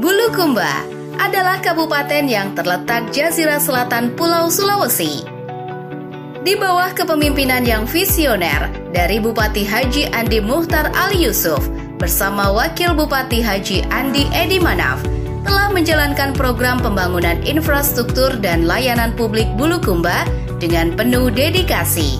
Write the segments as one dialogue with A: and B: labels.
A: Bulukumba adalah kabupaten yang terletak jazirah selatan Pulau Sulawesi. Di bawah kepemimpinan yang visioner dari Bupati Haji Andi Muhtar Ali Yusuf bersama Wakil Bupati Haji Andi Edi Manaf telah menjalankan program pembangunan infrastruktur dan layanan publik Bulukumba dengan penuh dedikasi.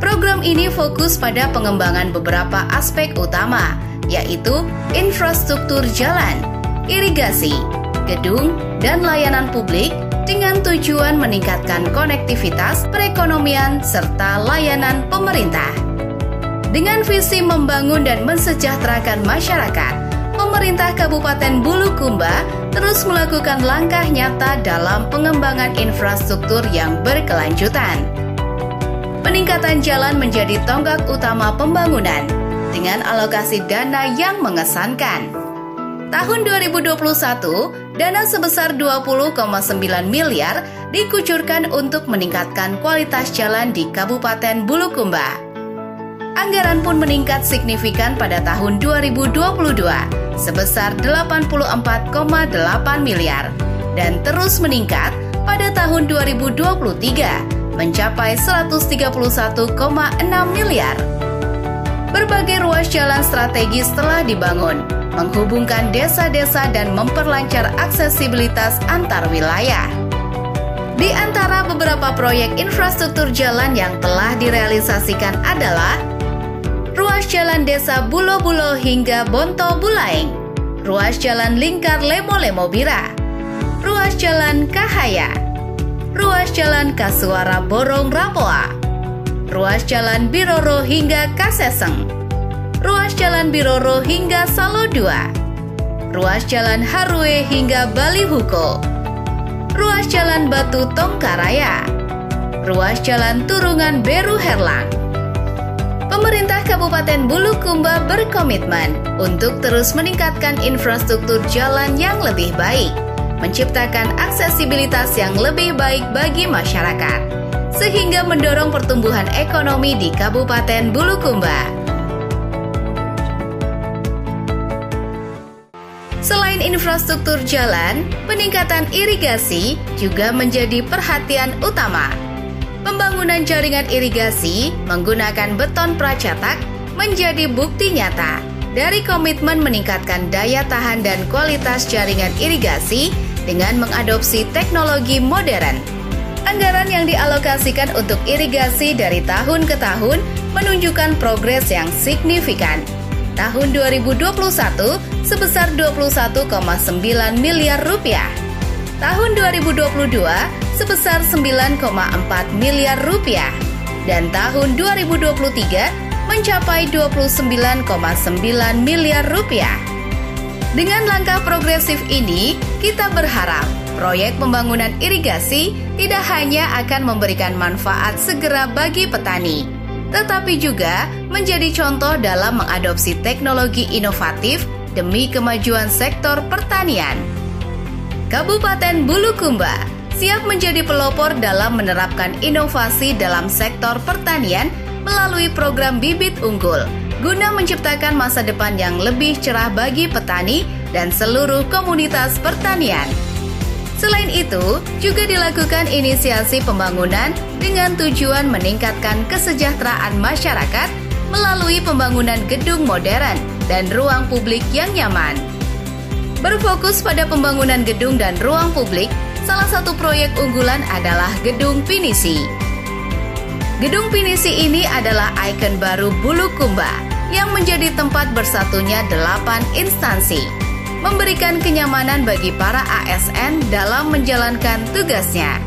A: Program ini fokus pada pengembangan beberapa aspek utama, yaitu infrastruktur jalan, irigasi, gedung, dan layanan publik dengan tujuan meningkatkan konektivitas, perekonomian, serta layanan pemerintah. Dengan visi membangun dan mensejahterakan masyarakat, pemerintah Kabupaten Bulukumba terus melakukan langkah nyata dalam pengembangan infrastruktur yang berkelanjutan. Peningkatan jalan menjadi tonggak utama pembangunan dengan alokasi dana yang mengesankan. Tahun 2021, dana sebesar 20,9 miliar dikucurkan untuk meningkatkan kualitas jalan di Kabupaten Bulukumba. Anggaran pun meningkat signifikan pada tahun 2022 sebesar 84,8 miliar dan terus meningkat pada tahun 2023 mencapai 131,6 miliar. Berbagai ruas jalan strategis telah dibangun, menghubungkan desa-desa dan memperlancar aksesibilitas antar wilayah. Di antara beberapa proyek infrastruktur jalan yang telah direalisasikan adalah ruas jalan desa Bulo-Bulo hingga Bonto Bulaeng, ruas jalan lingkar Lemo-Lemo Bira, ruas jalan Kahaya, ruas jalan Kasuara Borong Rapoa, ruas jalan Biroro hingga Kaseseng, ruas jalan Biroro hingga Salo 2, ruas jalan Harue hingga Balihuko, ruas jalan Batu Tongkaraya, ruas jalan Turungan Beru Herlang. Pemerintah Kabupaten Bulukumba berkomitmen untuk terus meningkatkan infrastruktur jalan yang lebih baik, menciptakan aksesibilitas yang lebih baik bagi masyarakat, sehingga mendorong pertumbuhan ekonomi di Kabupaten Bulukumba. Selain infrastruktur jalan, peningkatan irigasi juga menjadi perhatian utama. Pembangunan jaringan irigasi menggunakan beton pracetak menjadi bukti nyata dari komitmen meningkatkan daya tahan dan kualitas jaringan irigasi dengan mengadopsi teknologi modern. Anggaran yang dialokasikan untuk irigasi dari tahun ke tahun menunjukkan progres yang signifikan. Tahun 2021 sebesar 21,9 miliar rupiah. Tahun 2022 sebesar 9,4 miliar rupiah. Dan tahun 2023 mencapai 29,9 miliar rupiah. Dengan langkah progresif ini, kita berharap proyek pembangunan irigasi tidak hanya akan memberikan manfaat segera bagi petani, tetapi juga menjadi contoh dalam mengadopsi teknologi inovatif demi kemajuan sektor pertanian. Kabupaten Bulukumba siap menjadi pelopor dalam menerapkan inovasi dalam sektor pertanian melalui program bibit unggul, guna menciptakan masa depan yang lebih cerah bagi petani dan seluruh komunitas pertanian. Selain itu, juga dilakukan inisiasi pembangunan dengan tujuan meningkatkan kesejahteraan masyarakat melalui pembangunan gedung modern dan ruang publik yang nyaman. Berfokus pada pembangunan gedung dan ruang publik, salah satu proyek unggulan adalah Gedung Pinisi. Gedung Pinisi ini adalah ikon baru Bulukumba yang menjadi tempat bersatunya 8 instansi, memberikan kenyamanan bagi para ASN dalam menjalankan tugasnya.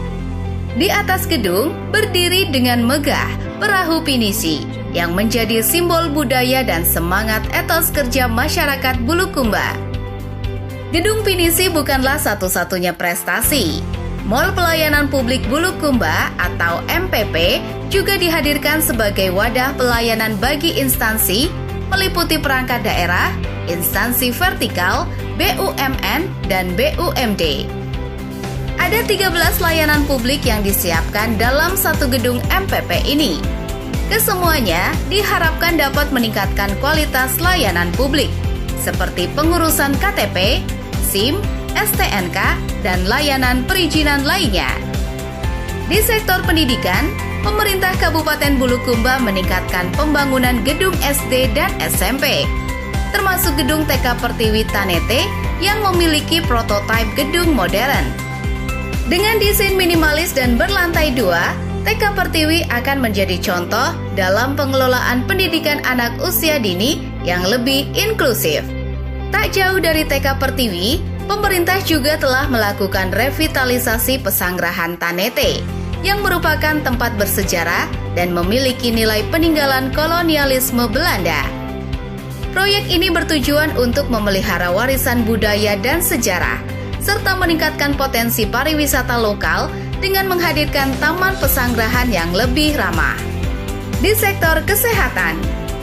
A: Di atas gedung berdiri dengan megah perahu pinisi yang menjadi simbol budaya dan semangat etos kerja masyarakat Bulukumba. Gedung Pinisi bukanlah satu-satunya prestasi. Mall Pelayanan Publik Bulukumba atau MPP juga dihadirkan sebagai wadah pelayanan bagi instansi meliputi perangkat daerah, instansi vertikal, BUMN, dan BUMD. Ada 13 layanan publik yang disiapkan dalam satu gedung MPP ini. Kesemuanya diharapkan dapat meningkatkan kualitas layanan publik, seperti pengurusan KTP, SIM, STNK, dan layanan perizinan lainnya. Di sektor pendidikan, pemerintah Kabupaten Bulukumba meningkatkan pembangunan gedung SD dan SMP, termasuk gedung TK Pertiwi Tanete yang memiliki prototipe gedung modern. Dengan desain minimalis dan berlantai 2, TK Pertiwi akan menjadi contoh dalam pengelolaan pendidikan anak usia dini yang lebih inklusif. Tak jauh dari TK Pertiwi, pemerintah juga telah melakukan revitalisasi Pesanggerahan Tanete yang merupakan tempat bersejarah dan memiliki nilai peninggalan kolonialisme Belanda. Proyek ini bertujuan untuk memelihara warisan budaya dan sejarah, serta meningkatkan potensi pariwisata lokal dengan menghadirkan taman pesanggerahan yang lebih ramah. Di sektor kesehatan,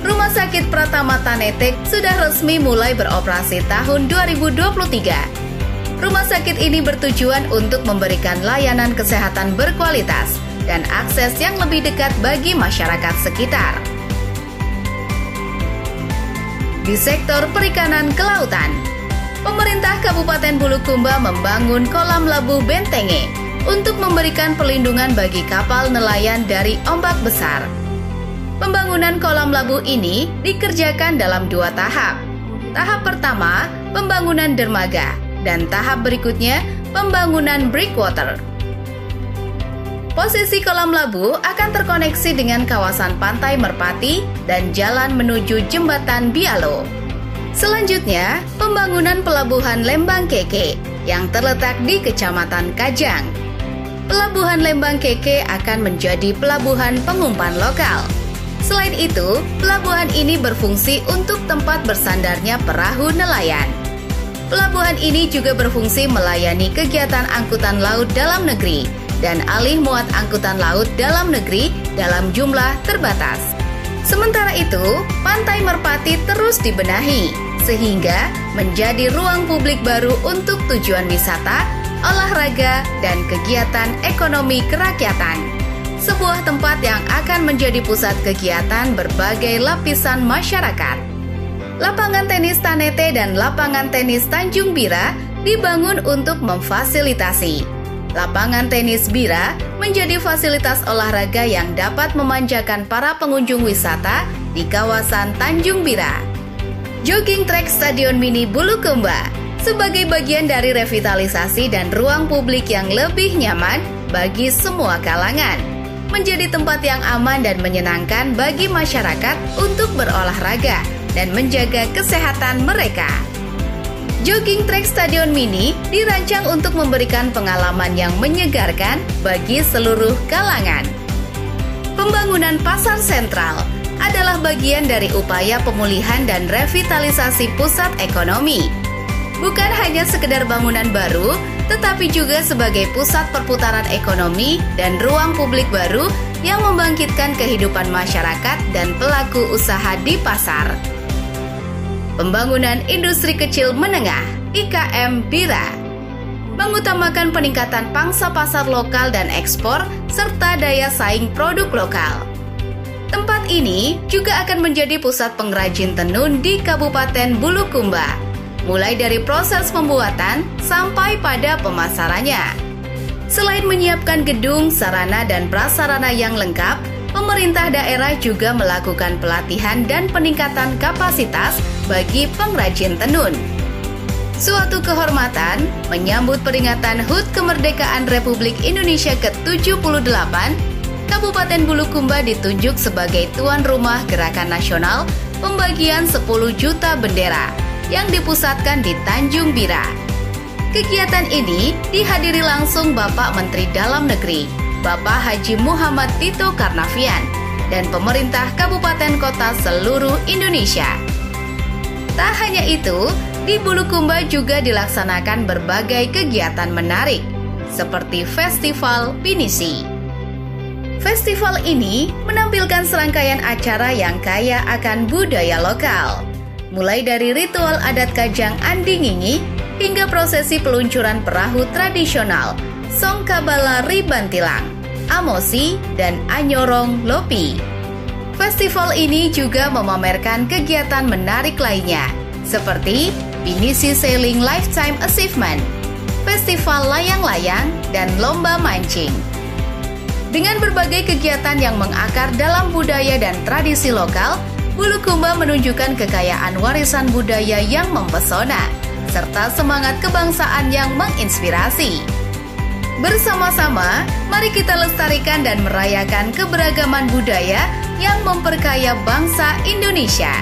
A: Rumah Sakit Pratama Tanete sudah resmi mulai beroperasi tahun 2023. Rumah sakit ini bertujuan untuk memberikan layanan kesehatan berkualitas dan akses yang lebih dekat bagi masyarakat sekitar. Di sektor perikanan kelautan, pemerintah Kabupaten Bulukumba membangun kolam labu Bentenge untuk memberikan perlindungan bagi kapal nelayan dari ombak besar. Pembangunan kolam labu ini dikerjakan dalam 2 tahap. Tahap pertama, pembangunan dermaga, dan tahap berikutnya, pembangunan breakwater. Posisi kolam labu akan terkoneksi dengan kawasan pantai Merpati dan jalan menuju jembatan Bialo. Selanjutnya, pembangunan pelabuhan Lembang Keke yang terletak di Kecamatan Kajang. Pelabuhan Lembang Keke akan menjadi pelabuhan pengumpan lokal. Selain itu, pelabuhan ini berfungsi untuk tempat bersandarnya perahu nelayan. Pelabuhan ini juga berfungsi melayani kegiatan angkutan laut dalam negeri dan alih muat angkutan laut dalam negeri dalam jumlah terbatas. Sementara itu, Pantai Merpati terus dibenahi sehingga menjadi ruang publik baru untuk tujuan wisata, olahraga, dan kegiatan ekonomi kerakyatan. Sebuah tempat yang akan menjadi pusat kegiatan berbagai lapisan masyarakat. Lapangan tenis Tanete dan lapangan tenis Tanjung Bira dibangun untuk memfasilitasi. Lapangan tenis Bira menjadi fasilitas olahraga yang dapat memanjakan para pengunjung wisata di kawasan Tanjung Bira. Jogging track Stadion Mini Bulukumba sebagai bagian dari revitalisasi dan ruang publik yang lebih nyaman bagi semua kalangan, menjadi tempat yang aman dan menyenangkan bagi masyarakat untuk berolahraga dan menjaga kesehatan mereka. Jogging track Stadion Mini dirancang untuk memberikan pengalaman yang menyegarkan bagi seluruh kalangan. Pembangunan pasar sentral adalah bagian dari upaya pemulihan dan revitalisasi pusat ekonomi. Bukan hanya sekedar bangunan baru, tetapi juga sebagai pusat perputaran ekonomi dan ruang publik baru yang membangkitkan kehidupan masyarakat dan pelaku usaha di pasar. Pembangunan Industri Kecil Menengah (IKM Bira) mengutamakan peningkatan pangsa pasar lokal dan ekspor serta daya saing produk lokal. Tempat ini juga akan menjadi pusat pengrajin tenun di Kabupaten Bulukumba, mulai dari proses pembuatan sampai pada pemasarannya. Selain menyiapkan gedung, sarana, dan prasarana yang lengkap, pemerintah daerah juga melakukan pelatihan dan peningkatan kapasitas bagi pengrajin tenun. Suatu kehormatan menyambut peringatan HUT Kemerdekaan Republik Indonesia ke-78, Kabupaten Bulukumba ditunjuk sebagai tuan rumah Gerakan Nasional Pembagian 10 Juta Bendera yang dipusatkan di Tanjung Bira. Kegiatan ini dihadiri langsung Bapak Menteri Dalam Negeri, Bapak Haji Muhammad Tito Karnavian, dan pemerintah kabupaten kota seluruh Indonesia. Tak hanya itu, di Bulukumba juga dilaksanakan berbagai kegiatan menarik, seperti Festival Pinisi. Festival ini menampilkan serangkaian acara yang kaya akan budaya lokal, mulai dari ritual adat Kajang Andi Ngingi hingga prosesi peluncuran perahu tradisional Songkabala Ribantilang, Amosi, dan Anyorong Lopi. Festival ini juga memamerkan kegiatan menarik lainnya, seperti pinisi sailing lifetime achievement, festival layang-layang, dan lomba mancing. Dengan berbagai kegiatan yang mengakar dalam budaya dan tradisi lokal, Bulukumba menunjukkan kekayaan warisan budaya yang mempesona, serta semangat kebangsaan yang menginspirasi. Bersama-sama, mari kita lestarikan dan merayakan keberagaman budaya yang memperkaya bangsa Indonesia.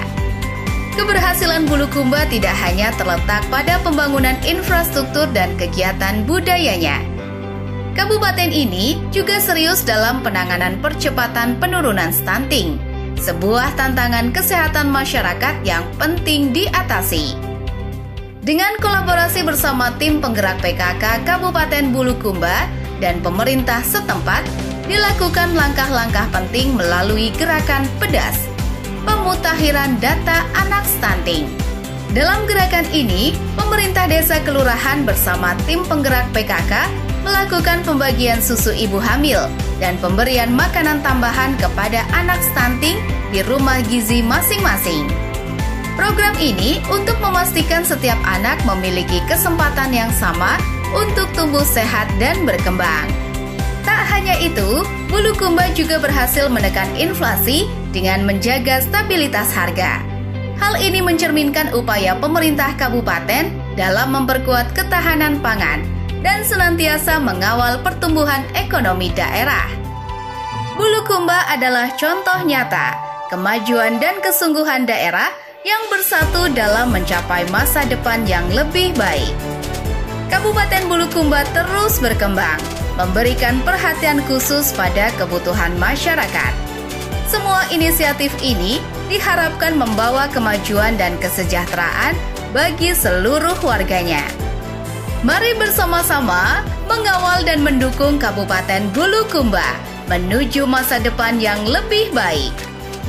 A: Keberhasilan Bulukumba tidak hanya terletak pada pembangunan infrastruktur dan kegiatan budayanya. Kabupaten ini juga serius dalam penanganan percepatan penurunan stunting, sebuah tantangan kesehatan masyarakat yang penting diatasi. Dengan kolaborasi bersama tim penggerak PKK Kabupaten Bulukumba dan pemerintah setempat, dilakukan langkah-langkah penting melalui gerakan PEDAS, Pemutakhiran Data Anak Stunting. Dalam gerakan ini, pemerintah desa kelurahan bersama tim penggerak PKK melakukan pembagian susu ibu hamil dan pemberian makanan tambahan kepada anak stunting di rumah gizi masing-masing. Program ini untuk memastikan setiap anak memiliki kesempatan yang sama untuk tumbuh sehat dan berkembang. Tak hanya itu, Bulukumba juga berhasil menekan inflasi dengan menjaga stabilitas harga. Hal ini mencerminkan upaya pemerintah kabupaten dalam memperkuat ketahanan pangan dan senantiasa mengawal pertumbuhan ekonomi daerah. Bulukumba adalah contoh nyata kemajuan dan kesungguhan daerah yang bersatu dalam mencapai masa depan yang lebih baik. Kabupaten Bulukumba terus berkembang, memberikan perhatian khusus pada kebutuhan masyarakat. Semua inisiatif ini diharapkan membawa kemajuan dan kesejahteraan bagi seluruh warganya. Mari bersama-sama mengawal dan mendukung Kabupaten Bulukumba menuju masa depan yang lebih baik.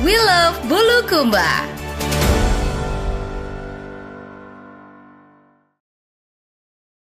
A: We love Bulukumba.